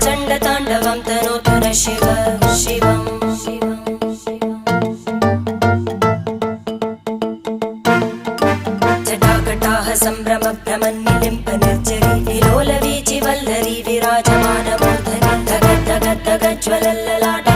चण्डताण्डवं तनोतु न शिव शिवम् जटाकटाः सम्भ्रमभ्रमन्निलिम्प निर्जरी विलोलवीचि वल्लरी विराजमानमूर्धनि धगद्धगद्धगज्ज्वलल्ललाट